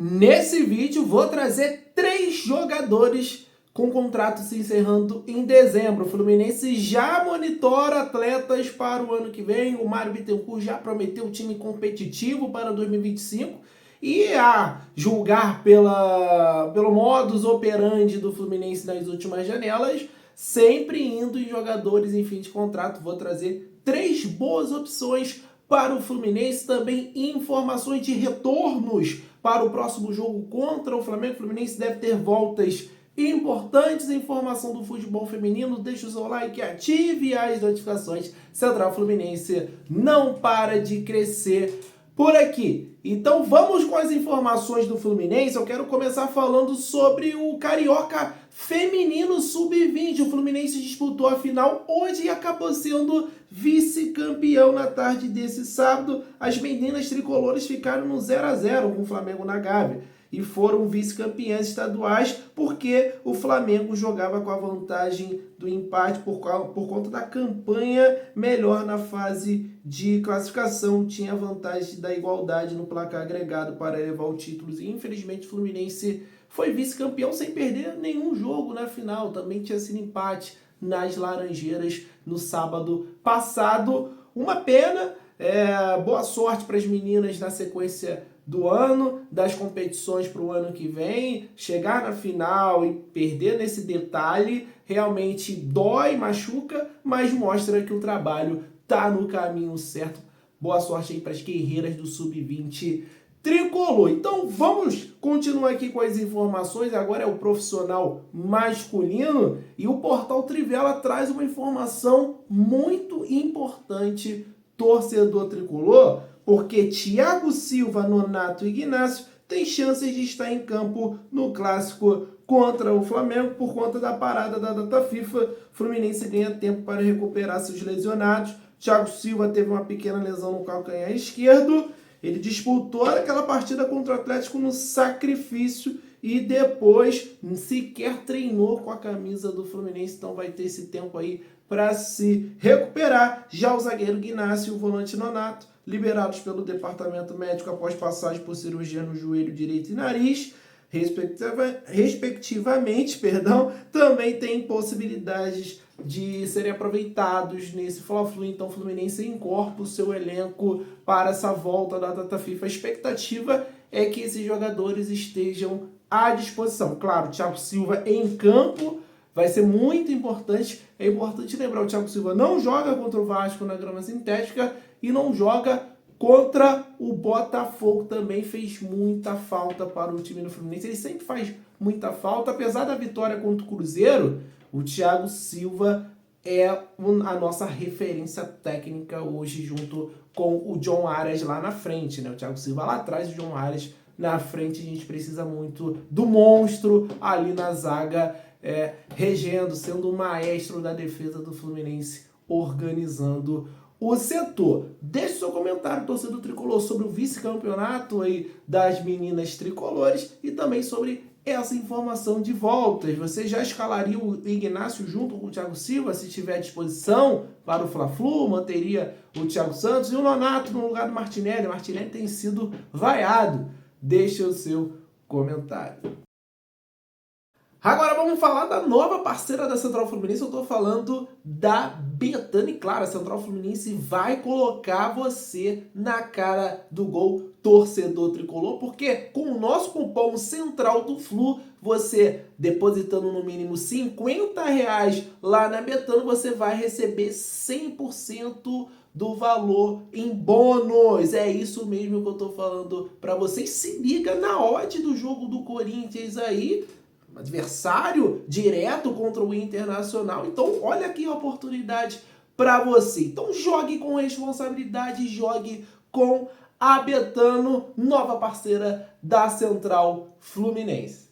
Nesse vídeo vou trazer 3 jogadores com contrato se encerrando em dezembro. O Fluminense já monitora atletas para o ano que vem. O Mário Bittencourt já prometeu um time competitivo para 2025. E a julgar pelo modus operandi do Fluminense nas últimas janelas, sempre indo em jogadores em fim de contrato. Vou trazer 3 boas opções para o Fluminense, também informações de retornos para o próximo jogo contra o Flamengo. O Fluminense deve ter voltas importantes em formação do futebol feminino. Deixe o seu like, ative as notificações. Central Fluminense não para de crescer por aqui. Então vamos com as informações do Fluminense. Eu quero começar falando sobre o Carioca Feminino Sub-20. O Fluminense disputou a final hoje e acabou sendo vice-campeão na tarde desse sábado. As meninas tricolores ficaram no 0-0 com o Flamengo na Gávea e foram vice-campeãs estaduais porque o Flamengo jogava com a vantagem do empate por conta da campanha melhor na fase de classificação. Tinha a vantagem da igualdade no placar agregado para elevar o título e infelizmente o Fluminense foi vice-campeão sem perder nenhum jogo na final. Também tinha sido empate nas Laranjeiras no sábado passado. Uma pena, boa sorte para as meninas na sequência do ano, das competições para o ano que vem. Chegar na final e perder nesse detalhe realmente dói, machuca, mas mostra que o trabalho tá no caminho certo. Boa sorte aí para as guerreiras do Sub-20 tricolor. Então vamos continuar aqui com as informações. Agora é o profissional masculino e o Portal Trivela traz uma informação muito importante, torcedor tricolor, porque Thiago Silva, Nonato e Ignacio têm chances de estar em campo no clássico contra o Flamengo por conta da parada da data FIFA. O Fluminense ganha tempo para recuperar seus lesionados. Thiago Silva teve uma pequena lesão no calcanhar esquerdo. Ele disputou aquela partida contra o Atlético no sacrifício e depois sequer treinou com a camisa do Fluminense, então vai ter esse tempo aí para se recuperar. Já o zagueiro Ignacio e o volante Nonato, liberados pelo departamento médico após passagem por cirurgia no joelho direito e nariz, respectivamente, também tem possibilidades de serem aproveitados nesse Fla-Flu. Então o Fluminense incorpora o seu elenco para essa volta da data FIFA. A expectativa é que esses jogadores estejam à disposição. Claro, o Thiago Silva em campo vai ser muito importante. É importante lembrar, o Thiago Silva não joga contra o Vasco na grama sintética e não joga contra o Botafogo. Também fez muita falta para o time do Fluminense. Ele sempre faz muita falta. Apesar da vitória contra o Cruzeiro, o Thiago Silva é a nossa referência técnica hoje, junto com o John Arias lá na frente, né? O Thiago Silva lá atrás, o John Arias na frente. A gente precisa muito do monstro ali na zaga, regendo, sendo o maestro da defesa do Fluminense, organizando o setor. Deixe seu comentário, torcedor tricolor, sobre o vice-campeonato aí das meninas tricolores e também sobre essa informação de voltas. Você já escalaria o Ignacio junto com o Thiago Silva se tiver à disposição para o Fla-Flu? Manteria o Thiago Santos e o Nonato no lugar do Martinelli? O Martinelli tem sido vaiado. Deixe o seu comentário. Agora vamos falar da nova parceira da Central Fluminense. Eu estou falando da Betano. E claro, a Central Fluminense vai colocar você na cara do gol, torcedor tricolor, porque com o nosso cupom Central do Flu, você depositando no mínimo R$50 lá na Betano, você vai receber 100% do valor em bônus. É isso mesmo que eu estou falando para vocês. Se liga na odd do jogo do Corinthians aí, adversário direto contra o Internacional. Então olha aqui a oportunidade para você. Então jogue com responsabilidade, jogue com a Betano, nova parceira da Central Fluminense.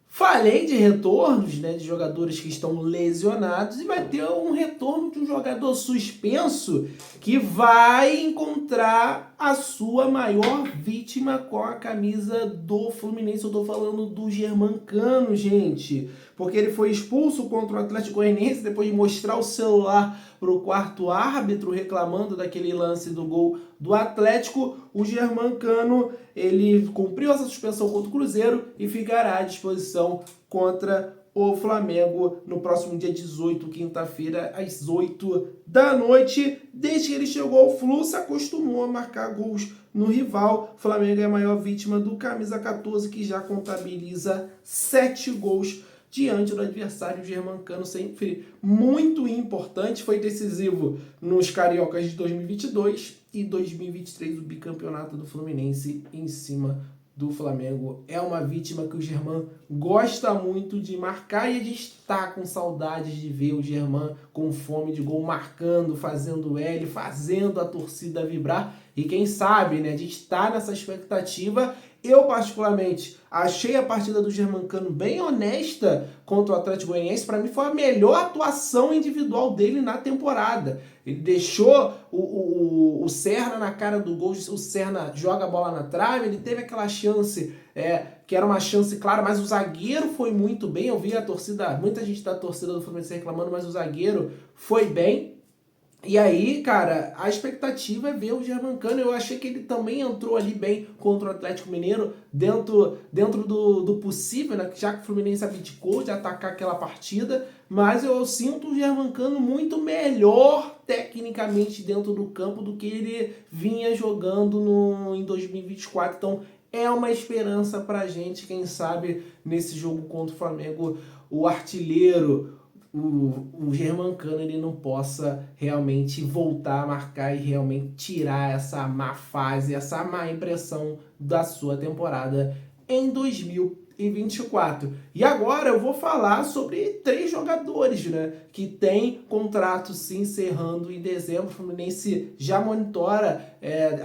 Falei de retornos, né, de jogadores que estão lesionados, e vai ter um retorno de um jogador suspenso que vai encontrar a sua maior vítima com a camisa do Fluminense. Eu tô falando do Germancano, gente, porque ele foi expulso contra o Atlético Goianiense depois de mostrar o celular pro quarto árbitro reclamando daquele lance do gol do Atlético. O Germancano, ele cumpriu essa suspensão contra o Cruzeiro e ficará à disposição contra o Flamengo no próximo dia 18, quinta-feira, às 8 da noite. Desde que ele chegou ao Flu, se acostumou a marcar gols no rival. O Flamengo é a maior vítima do camisa 14, que já contabiliza 7 gols diante do adversário. Germancano sempre muito importante, foi decisivo nos Cariocas de 2022 e 2023, o bicampeonato do Fluminense em cima do Flamengo. É uma vítima que o Germán gosta muito de marcar e a gente está com saudades de ver o Germán com fome de gol, marcando, fazendo L, fazendo a torcida vibrar. E quem sabe, né, a gente está nessa expectativa. Eu, particularmente, achei a partida do Germancano bem honesta contra o Atlético Goianiense. Para mim, foi a melhor atuação individual dele na temporada. Ele deixou o Serna na cara do gol, o Serna joga a bola na trave, ele teve aquela chance, que era uma chance clara, mas o zagueiro foi muito bem. Eu vi a torcida, muita gente da torcida do Fluminense reclamando, mas o zagueiro foi bem. E aí, cara, a expectativa é ver o Germancano. Eu achei que ele também entrou ali bem contra o Atlético Mineiro, dentro do possível, né? Já que o Fluminense abdicou de atacar aquela partida, mas eu sinto o Germancano muito melhor tecnicamente dentro do campo do que ele vinha jogando em 2024. Então, é uma esperança pra gente, quem sabe, nesse jogo contra o Flamengo, o artilheiro, o Germancano, ele não possa realmente voltar a marcar e realmente tirar essa má fase, essa má impressão da sua temporada em 2024. E agora eu vou falar sobre 3 jogadores, né, que têm contrato se encerrando em dezembro. O Fluminense já monitora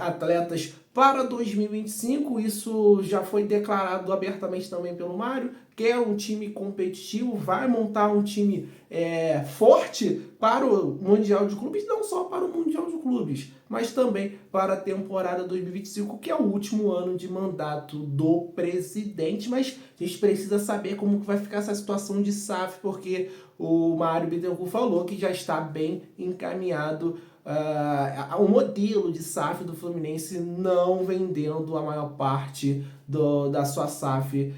atletas para 2025, isso já foi declarado abertamente também pelo Mário, que é um time competitivo, vai montar um time forte para o Mundial de Clubes, não só para o Mundial de Clubes, mas também para a temporada 2025, que é o último ano de mandato do presidente. Mas a gente precisa saber como que vai ficar essa situação de SAF, porque o Mário Bittencourt falou que já está bem encaminhado o modelo de SAF do Fluminense, não vendendo a maior parte da sua SAF,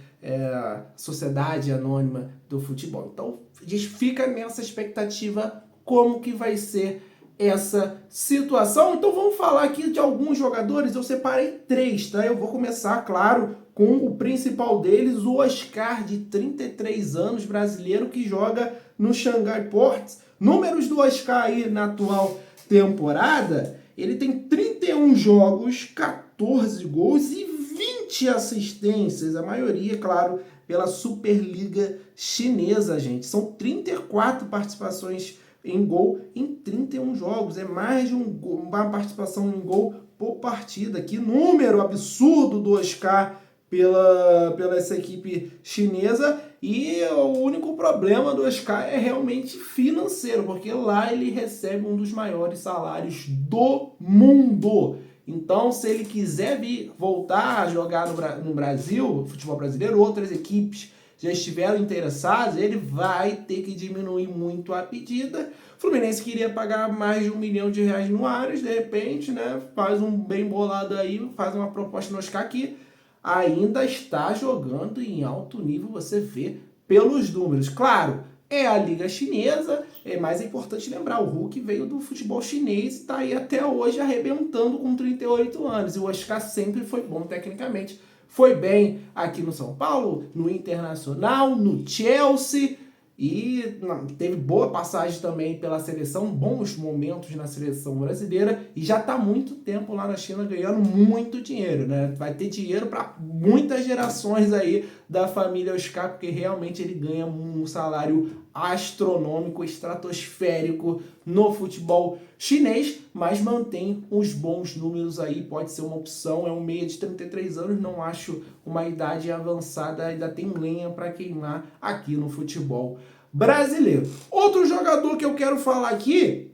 Sociedade Anônima do Futebol. Então, a gente fica nessa expectativa como que vai ser essa situação. Então, vamos falar aqui de alguns jogadores. Eu separei 3, tá? Eu vou começar, claro, com o principal deles, o Oscar, de 33 anos, brasileiro, que joga no Xangai Ports. Números do Oscar aí na atual temporada: ele tem 31 jogos, 14 gols e 20 assistências, a maioria, claro, pela Superliga Chinesa, gente. São 34 participações em gol em 31 jogos, é mais de uma participação em gol por partida. Que número absurdo do Oscar pela essa equipe chinesa. E o único problema do Oscar é realmente financeiro, porque lá ele recebe um dos maiores salários do mundo. Então, se ele quiser voltar a jogar no Brasil, futebol brasileiro, outras equipes já estiveram interessadas, ele vai ter que diminuir muito a pedida. O Fluminense queria pagar mais de R$1 milhão no Ares, de repente, né? Faz um bem bolado aí, faz uma proposta no Oscar que ainda está jogando em alto nível, você vê pelos números. Claro, é a Liga Chinesa, mas é importante lembrar, o Hulk veio do futebol chinês e está aí até hoje arrebentando com 38 anos. E o Oscar sempre foi bom tecnicamente. Foi bem aqui no São Paulo, no Internacional, no Chelsea, e teve boa passagem também pela seleção, bons momentos na seleção brasileira, e já está há muito tempo lá na China ganhando muito dinheiro, né? Vai ter dinheiro para muitas gerações aí da família Oscar, porque realmente ele ganha um salário astronômico, estratosférico no futebol chinês, mas mantém os bons números aí, pode ser uma opção. É um meia de 33 anos, não acho uma idade avançada, ainda tem lenha para queimar aqui no futebol brasileiro. Outro jogador que eu quero falar aqui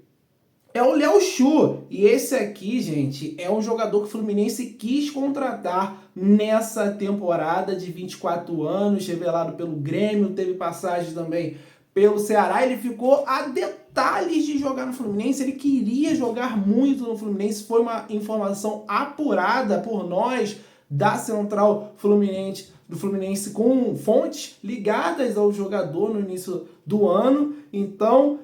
É o Léo Xu. E esse aqui, gente, é um jogador que o Fluminense quis contratar nessa temporada de 24 anos, revelado pelo Grêmio, teve passagem também pelo Ceará. Ele ficou a detalhes de jogar no Fluminense, ele queria jogar muito no Fluminense, foi uma informação apurada por nós da Central Fluminense, do Fluminense, com fontes ligadas ao jogador no início do ano. Então,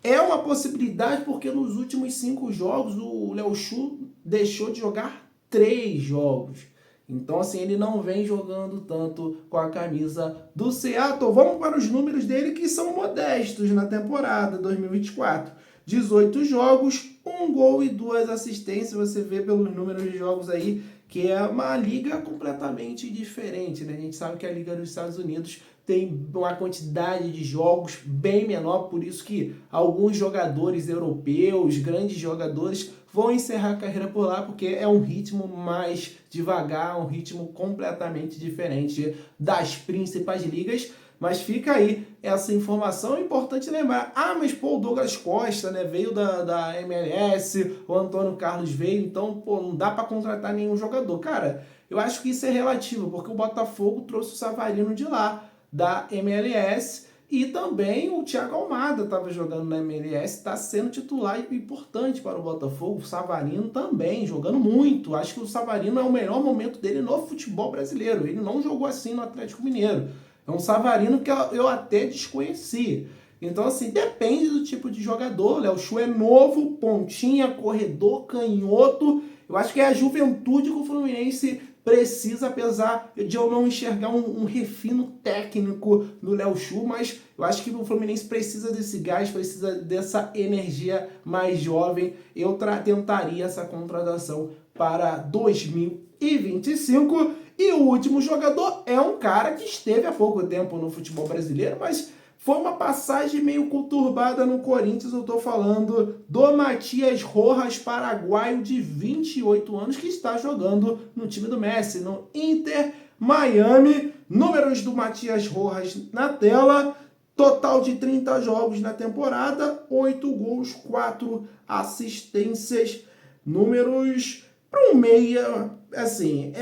é uma possibilidade porque nos últimos 5 jogos o Léo Xu deixou de jogar 3 jogos. Então, assim, ele não vem jogando tanto com a camisa do Seattle. Vamos para os números dele, que são modestos na temporada 2024. 18 jogos, 1 gol e 2 assistências. Você vê pelos números de jogos aí que é uma liga completamente diferente, né? A gente sabe que a Liga dos Estados Unidos tem uma quantidade de jogos bem menor, por isso que alguns jogadores europeus, grandes jogadores, vão encerrar a carreira por lá, porque é um ritmo mais devagar, um ritmo completamente diferente das principais ligas. Mas fica aí essa informação, é importante lembrar. Ah, mas pô, o Douglas Costa, né, veio da MLS, o Antônio Carlos veio, então, pô, não dá para contratar nenhum jogador. Cara, eu acho que isso é relativo, porque o Botafogo trouxe o Savarino de lá, da MLS, e também o Thiago Almada estava jogando na MLS, está sendo titular importante para o Botafogo. O Savarino também, jogando muito. Acho que o Savarino é o melhor momento dele no futebol brasileiro. Ele não jogou assim no Atlético Mineiro. É um Savarino que eu até desconheci. Então, assim, depende do tipo de jogador. Léo Xu é novo, pontinha, corredor, canhoto. Eu acho que é a juventude que o Fluminense precisa, apesar de eu não enxergar um refino técnico no Léo Xu, mas eu acho que o Fluminense precisa desse gás, precisa dessa energia mais jovem. Eu tentaria essa contratação para 2025. E o último jogador é um cara que esteve há pouco tempo no futebol brasileiro, mas foi uma passagem meio conturbada no Corinthians. Eu estou falando do Matias Rojas, paraguaio de 28 anos, que está jogando no time do Messi, no Inter Miami. Números do Matias Rojas na tela. Total de 30 jogos na temporada, 8 gols, 4 assistências. Números para um meia, assim,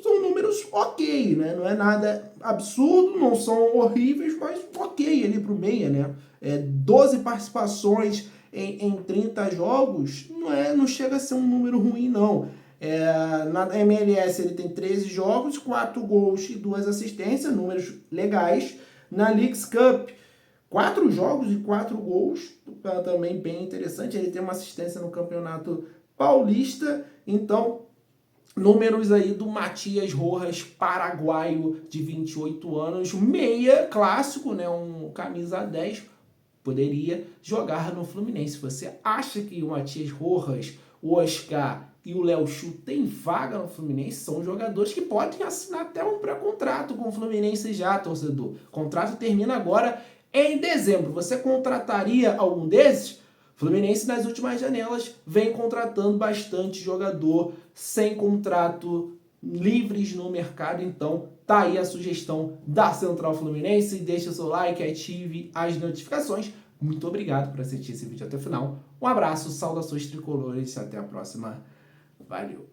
são números ok, né? Não é nada absurdo, não são horríveis, mas ok ali para o meia, né? 12 participações em 30 jogos não chega a ser um número ruim, não. Na MLS ele tem 13 jogos, 4 gols e 2 assistências, números legais. Na Leagues Cup, 4 jogos e 4 gols, também bem interessante. Ele tem uma assistência no Campeonato Paulista. Então, números aí do Matias Rojas, paraguaio de 28 anos, meia clássico, né, um camisa 10, poderia jogar no Fluminense. Você acha que o Matias Rojas, o Oscar e o Léo Xu têm vaga no Fluminense? São jogadores que podem assinar até um pré-contrato com o Fluminense já, torcedor. O contrato termina agora em dezembro. Você contrataria algum desses? Fluminense, nas últimas janelas, vem contratando bastante jogador sem contrato, livres no mercado. Então, tá aí a sugestão da Central Fluminense. Deixa o seu like, ative as notificações. Muito obrigado por assistir esse vídeo até o final. Um abraço, saudações tricolores e até a próxima. Valeu!